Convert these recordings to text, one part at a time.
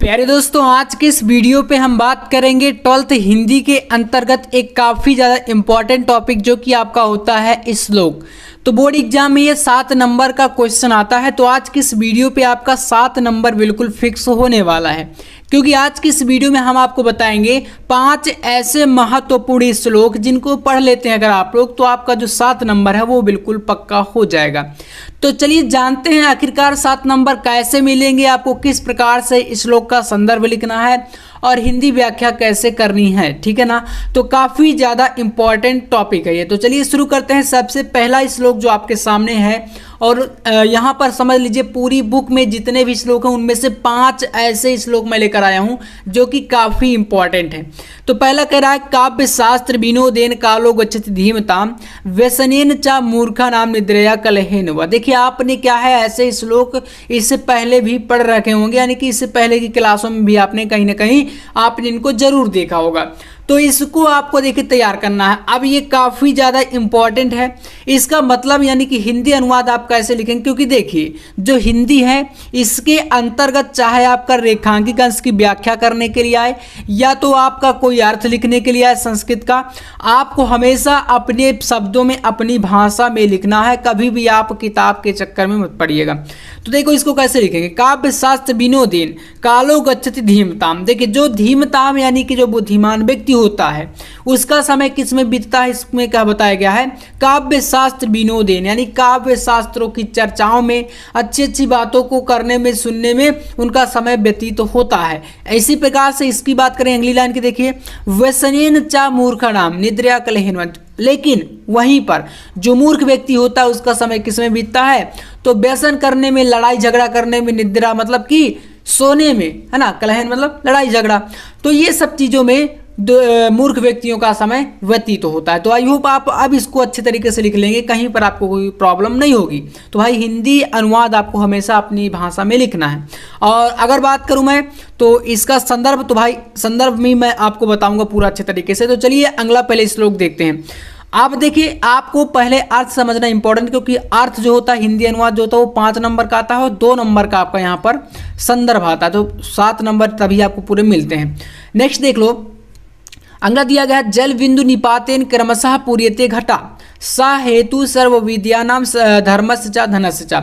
प्यारे दोस्तों, आज के इस वीडियो पे हम बात करेंगे 12th हिंदी के अंतर्गत एक काफ़ी ज़्यादा इम्पॉर्टेंट टॉपिक जो कि आपका होता है श्लोक। तो बोर्ड एग्जाम में ये 7 नंबर का क्वेश्चन आता है। तो आज की इस वीडियो पे आपका 7 नंबर बिल्कुल फिक्स होने वाला है, क्योंकि आज की इस वीडियो में हम आपको बताएंगे 5 ऐसे महत्वपूर्ण श्लोक जिनको पढ़ लेते हैं अगर आप लोग, तो आपका जो 7 नंबर है वो बिल्कुल पक्का हो जाएगा। तो चलिए जानते हैं आखिरकार 7 नंबर कैसे मिलेंगे, आपको किस प्रकार से श्लोक का संदर्भ लिखना है और हिंदी व्याख्या कैसे करनी है, ठीक है ना। तो काफ़ी ज़्यादा इम्पॉर्टेंट टॉपिक है ये। तो चलिए शुरू करते हैं। सबसे पहला श्लोक जो आपके सामने है, और यहाँ पर समझ लीजिए पूरी बुक में जितने भी श्लोक हैं उनमें से 5 ऐसे श्लोक मैं लेकर आया हूँ जो कि काफ़ी इंपॉर्टेंट हैं। तो पहला कह रहा है, काव्य शास्त्र विनोदेन कालो गच्छति धीमताम व्यसनेन च मूर्खा नाम निद्रया कलहेन वा। देखिए आपने क्या है, ऐसे श्लोक इससे पहले भी पढ़ रखे होंगे, यानी कि इससे पहले की क्लासों में भी आपने कहीं ना कहीं आपने इनको जरूर देखा होगा। तो इसको आपको देखिए तैयार करना है। अब ये काफ़ी ज़्यादा इम्पॉर्टेंट है। इसका मतलब यानी कि हिंदी अनुवाद आप कैसे लिखेंगे, क्योंकि देखिए जो हिंदी है इसके अंतर्गत चाहे आपका रेखांकित अंश की व्याख्या करने के लिए आए या तो आपका कोई अर्थ लिखने के लिए आए संस्कृत का, आपको हमेशा अपने शब्दों में अपनी भाषा में लिखना है। कभी भी आप किताब के चक्कर में मत पड़िएगा। तो देखो इसको कैसे लिखेंगे, काव्य शास्त्र विनोदेन कालो गच्छति धीमताम। देखिए जो धीमताम यानी कि जो बुद्धिमान व्यक्ति होता है उसका समय किस में बीतता है, इसमें क्या बताया गया है, काव्य शास्त्र विनोदेन, यानी काव्य शास्त्रों की चर्चाओं में, अच्छी अच्छी बातों को करने में, सुनने में उनका समय व्यतीत होता है। इसी प्रकार से इसकी बात करें अगली लाइन की, देखिए व्यसनेन च मूर्खणाम निद्रया कलहेन। लेकिन वहीं पर जो मूर्ख व्यक्ति होता है उसका समय किस में बीतता है, तो व्यसन करने में, लड़ाई झगड़ा करने में, निद्रा मतलब कि सोने में, है ना, कलहन मतलब लड़ाई झगड़ा। तो ये सब चीज़ों में मूर्ख व्यक्तियों का समय व्यतीत होता है। तो आई होप आप अब इसको अच्छे तरीके से लिख लेंगे, कहीं पर आपको कोई प्रॉब्लम नहीं होगी। तो भाई हिंदी अनुवाद आपको हमेशा अपनी भाषा में लिखना है। और अगर बात करूं मैं तो इसका संदर्भ, तो भाई संदर्भ में मैं आपको बताऊंगा पूरा अच्छे तरीके से। तो चलिए अगला पहले श्लोक देखते हैं। आप देखिए आपको पहले अर्थ समझना इंपॉर्टेंट, क्योंकि अर्थ जो होता है हिंदी अनुवाद जो होता है वो 5 नंबर का आता है और 2 नंबर का आपका यहाँ पर संदर्भ आता है। तो 7 नंबर तभी आपको पूरे मिलते हैं। नेक्स्ट देख लो, अगला दिया गया है, जल बिंदु निपातेन क्रमशः पूर्यते घटा सा हेतु सर्व विद्यानाम धर्मस्य च धनस्य च।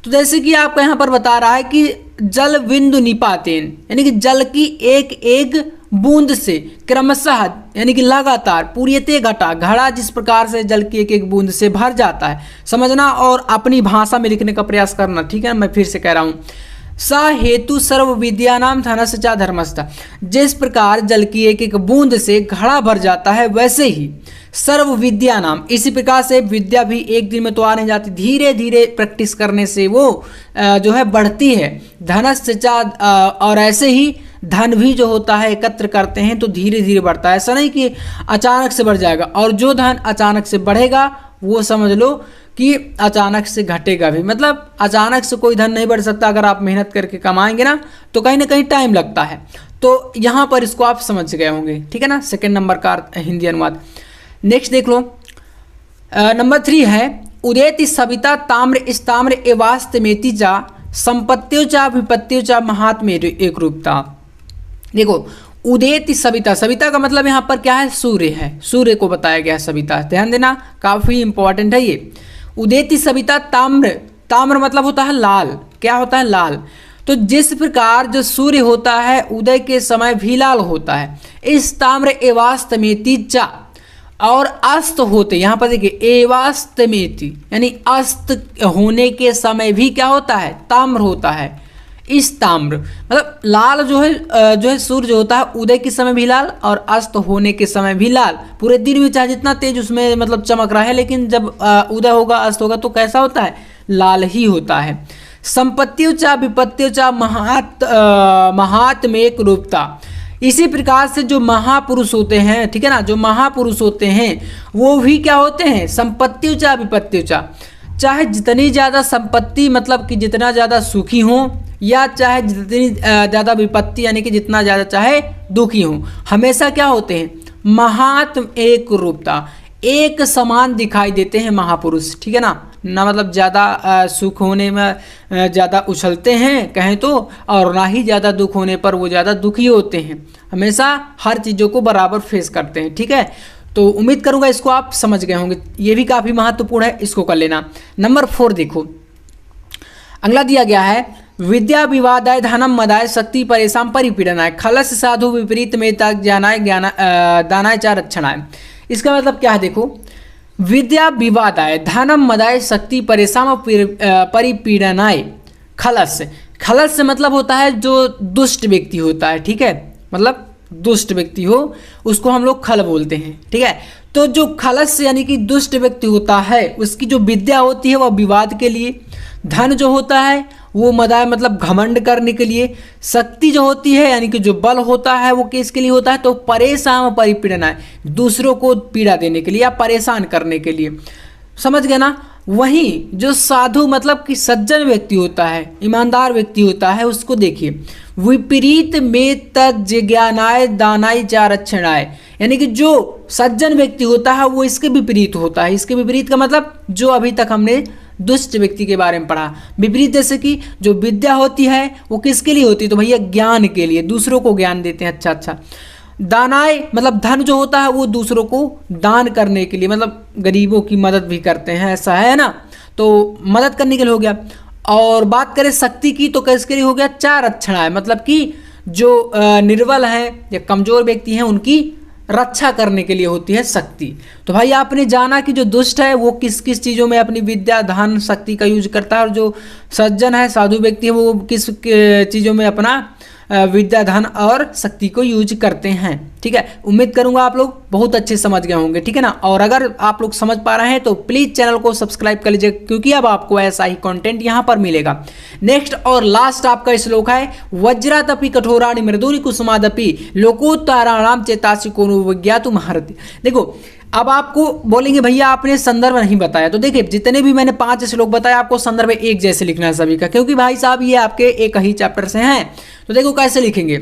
तो जैसे कि आपको यहाँ पर बता रहा है कि जल बिंदु निपातेन यानी कि जल की एक एक बूंद से क्रमशः यानी कि लगातार पूर्यते घटा, घड़ा जिस प्रकार से जल की एक एक बूंद से भर जाता है, समझना और अपनी भाषा में लिखने का प्रयास करना, ठीक है। मैं फिर से कह रहा हूँ, सा हेतु सर्व विद्यानाम धनस्य च धर्मस्य। जिस प्रकार जल की एक एक बूंद से घड़ा भर जाता है वैसे ही सर्व विद्या नाम, इसी प्रकार से विद्या भी एक दिन में तो आ नहीं जाती, धीरे धीरे प्रैक्टिस करने से वो जो है बढ़ती है। धनस्य च, और ऐसे ही धन भी जो होता है एकत्र करते हैं तो धीरे धीरे बढ़ता है, ऐसा नहीं कि अचानक से बढ़ जाएगा। और जो धन अचानक से बढ़ेगा वो समझ लो कि अचानक से घटेगा भी, मतलब अचानक से कोई धन नहीं बढ़ सकता। अगर आप मेहनत करके कमाएंगे ना तो कहीं ना कहीं टाइम लगता है। तो यहाँ पर इसको आप समझ गए होंगे, ठीक है ना, 2 नंबर का हिंदी अनुवाद। नेक्स्ट देख लो, नंबर 3 है, उदेति सविता ताम्र स्ताम्र एवास्तमेति चा संपत्तियों चा विपत्तियों चा महात्म्य एक रूपता। देखो उदेति सविता, सविता का मतलब यहाँ पर क्या है, सूर्य है, सूर्य को बताया गया सविता, ध्यान देना काफ़ी इंपॉर्टेंट है ये। उदेति सविता ताम्र, ताम्र मतलब होता है लाल, क्या होता है, लाल। तो जिस प्रकार जो सूर्य होता है उदय के समय भी लाल होता है, इस ताम्र एवास्तमेति चा, और अस्त होते, यहाँ पर देखिए एवास्तमेति यानी अस्त होने के समय भी क्या होता है, ताम्र होता है। इस ताम्र मतलब लाल जो है सूर्य जो होता है उदय के समय भी लाल और अस्त होने के समय भी लाल। पूरे दिन में चाहे जितना तेज उसमें मतलब चमक रहा है, लेकिन जब उदय होगा अस्त होगा तो कैसा होता है, लाल ही होता है। संपत्तियों चा विपत्तियों चा महात्म्य एक रूपता। इसी प्रकार से जो महापुरुष होते हैं, ठीक है ना, जो महापुरुष होते हैं वो भी क्या होते हैं, संपत्तियों चा विपत्तियों चा। चाहे जितनी ज़्यादा संपत्ति मतलब कि जितना ज़्यादा सुखी हो, या चाहे जितनी ज़्यादा विपत्ति यानी कि जितना ज़्यादा चाहे दुखी हो, हमेशा क्या होते हैं, महात्म एक रूपता, एक समान दिखाई देते हैं महापुरुष, ठीक है ना। ना मतलब ज़्यादा सुख होने में ज़्यादा उछलते हैं कहें तो, और ना ही ज़्यादा दुख होने पर वो ज़्यादा दुखी होते हैं। हमेशा हर चीज़ों को बराबर फेस करते हैं। ठीक है, तो उम्मीद करूँगा इसको आप समझ गए होंगे। ये भी काफ़ी महत्वपूर्ण है, इसको कर लेना। नंबर 4 देखो, अगला दिया गया है विद्या विवादाय धनम मदाय शक्ति परेशान परिपीड़नाय खलस साधु विपरीत में तक ज्ञानाय दानाय च रक्षणाय। इसका मतलब क्या है देखो, विद्या विवादाय धनम मदाय शक्ति परेशान परिपीड़नाय खलस। खलस से मतलब होता है जो दुष्ट व्यक्ति होता है। ठीक है, मतलब दुष्ट व्यक्ति हो उसको हम लोग खल बोलते हैं। ठीक है, तो जो खलस यानी कि दुष्ट व्यक्ति होता है उसकी जो विद्या होती है वह विवाद के लिए, धन जो होता है वो मदाय मतलब घमंड करने के लिए, शक्ति जो होती है यानी कि जो बल होता है वो किसके लिए होता है, तो परेशान परिपीड़ना है, दूसरों को पीड़ा देने के लिए या परेशान करने के लिए। समझ गए ना। वहीं जो साधु मतलब कि सज्जन व्यक्ति होता है, ईमानदार व्यक्ति होता है, उसको देखिए विपरीत में तज्ज्ञानाय दानाय च रक्षणाय, यानी कि जो सज्जन व्यक्ति होता है वो इसके विपरीत होता है। इसके विपरीत का मतलब जो अभी तक हमने दुष्ट व्यक्ति के बारे में पढ़ा। विपरीत जैसे कि जो विद्या होती है वो किसके लिए होती है, तो भैया ज्ञान के लिए, दूसरों को ज्ञान देते हैं। अच्छा। दानाय मतलब धन जो होता है वो दूसरों को दान करने के लिए, मतलब गरीबों की मदद भी करते हैं, ऐसा है ना, तो मदद करने के लिए हो गया। और बात करें शक्ति की तो किसके लिए हो गया, च रक्षणाय, मतलब कि जो निर्बल हैं या कमजोर व्यक्ति हैं उनकी रक्षा करने के लिए होती है शक्ति। तो भाई आपने जाना कि जो दुष्ट है वो किस किस चीज़ों में अपनी विद्या धन शक्ति का यूज करता है, और जो सज्जन है साधु व्यक्ति है वो किस चीज़ों में अपना विद्या धन और शक्ति को यूज करते हैं। ठीक है, उम्मीद करूंगा आप लोग बहुत अच्छे समझ गए होंगे। ठीक है ना, और अगर आप लोग समझ पा रहे हैं तो प्लीज़ चैनल को सब्सक्राइब कर लीजिए, क्योंकि अब आपको ऐसा ही कंटेंट यहाँ पर मिलेगा। नेक्स्ट और लास्ट आपका श्लोक है वज्रादपि कठोराणि मृदूनि कुसुमादपि लोकोत्तराणाम चेतासि कोनो विज्ञातुम हरति। देखो अब आपको बोलेंगे भैया आपने संदर्भ नहीं बताया, तो देखिए जितने भी मैंने 5 श्लोक बताया आपको संदर्भ एक जैसे लिखना है सभी का, क्योंकि भाई साहब ये आपके एक ही चैप्टर से हैं। तो देखो कैसे लिखेंगे,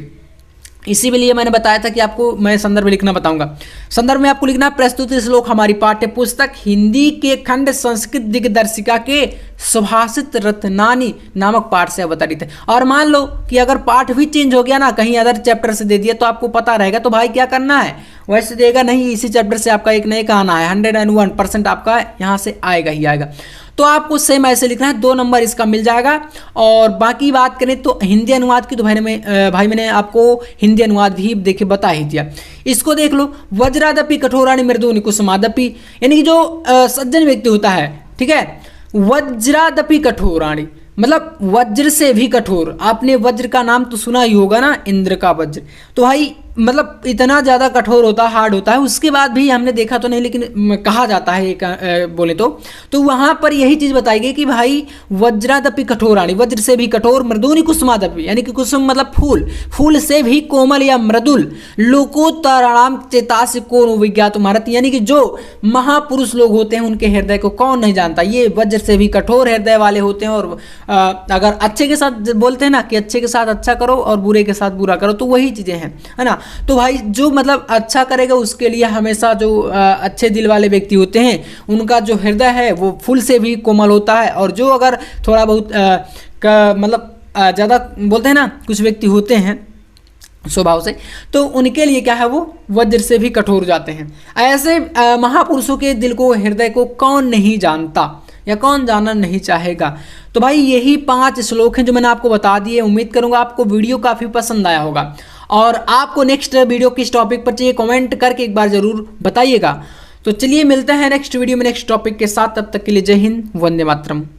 इसी के लिए मैंने बताया था कि आपको मैं संदर्भ लिखना बताऊंगा। संदर्भ में आपको लिखना प्रस्तुत श्लोक हमारी पाठ्य पुस्तक हिंदी के खंड संस्कृत दिग्दर्शिका के सुभाषित रत्नानी नामक पाठ से अवतरित है। और मान लो कि अगर पाठ भी चेंज हो गया ना, कहीं अदर चैप्टर से दे दिया तो आपको पता रहेगा, तो भाई क्या करना है, वैसे देगा नहीं, इसी चैप्टर से आपका एक नए का आना है, 101% आपका यहाँ से आएगा ही आएगा। तो आपको सेम ऐसे लिखना है, 2 नंबर इसका मिल जाएगा। और बाकी बात करें तो हिंदी अनुवाद की तो भाई मैंने आपको हिंदी अनुवाद भी देखिए बता ही दिया। इसको देख लो, वज्रादपि कठोराणि मृदूनि कुसुमादपि, यानी कि जो सज्जन व्यक्ति होता है, ठीक है, वज्रादपि कठोराणि मतलब वज्र से भी कठोर। आपने वज्र का नाम तो सुना ही होगा ना, इंद्र का वज्र, तो भाई मतलब इतना ज़्यादा कठोर होता है, हार्ड होता है। उसके बाद भी हमने देखा तो नहीं, लेकिन कहा जाता है एक बोले तो वहाँ पर यही चीज़ बताई गई कि भाई वज्रादपि कठोराणि, वज्र से भी कठोर, मृदूनि कुसुमादपि, यानी कि कुसुम मतलब फूल, फूल से भी कोमल या मृदुल, लोकोत्तराणाम चेतासि कोनो विज्ञातुम हरति, यानी कि जो महापुरुष लोग होते हैं उनके हृदय को कौन नहीं जानता। ये वज्र से भी कठोर हृदय वाले होते हैं। और अगर अच्छे के साथ बोलते हैं ना कि अच्छे के साथ अच्छा करो और बुरे के साथ बुरा करो, तो वही चीज़ें हैं, है ना। तो भाई जो मतलब अच्छा करेगा उसके लिए हमेशा जो अच्छे दिल वाले व्यक्ति होते हैं उनका जो हृदय है वो फूल से भी कोमल होता है। और जो अगर थोड़ा बहुत मतलब ज़्यादा बोलते हैं ना, कुछ व्यक्ति होते हैं स्वभाव से, तो उनके लिए क्या है, वो वज्र से भी कठोर जाते हैं। ऐसे महापुरुषों के दिल को, हृदय को कौन नहीं जानता या कौन जानना नहीं चाहेगा। तो भाई यही 5 श्लोक हैं जो मैंने आपको बता दिए। उम्मीद करूंगा आपको वीडियो काफ़ी पसंद आया होगा, और आपको नेक्स्ट वीडियो किस टॉपिक पर चाहिए कमेंट करके एक बार ज़रूर बताइएगा। तो चलिए मिलते हैं नेक्स्ट वीडियो में नेक्स्ट टॉपिक के साथ, तब तक के लिए जय हिंद, वंदे मातरम।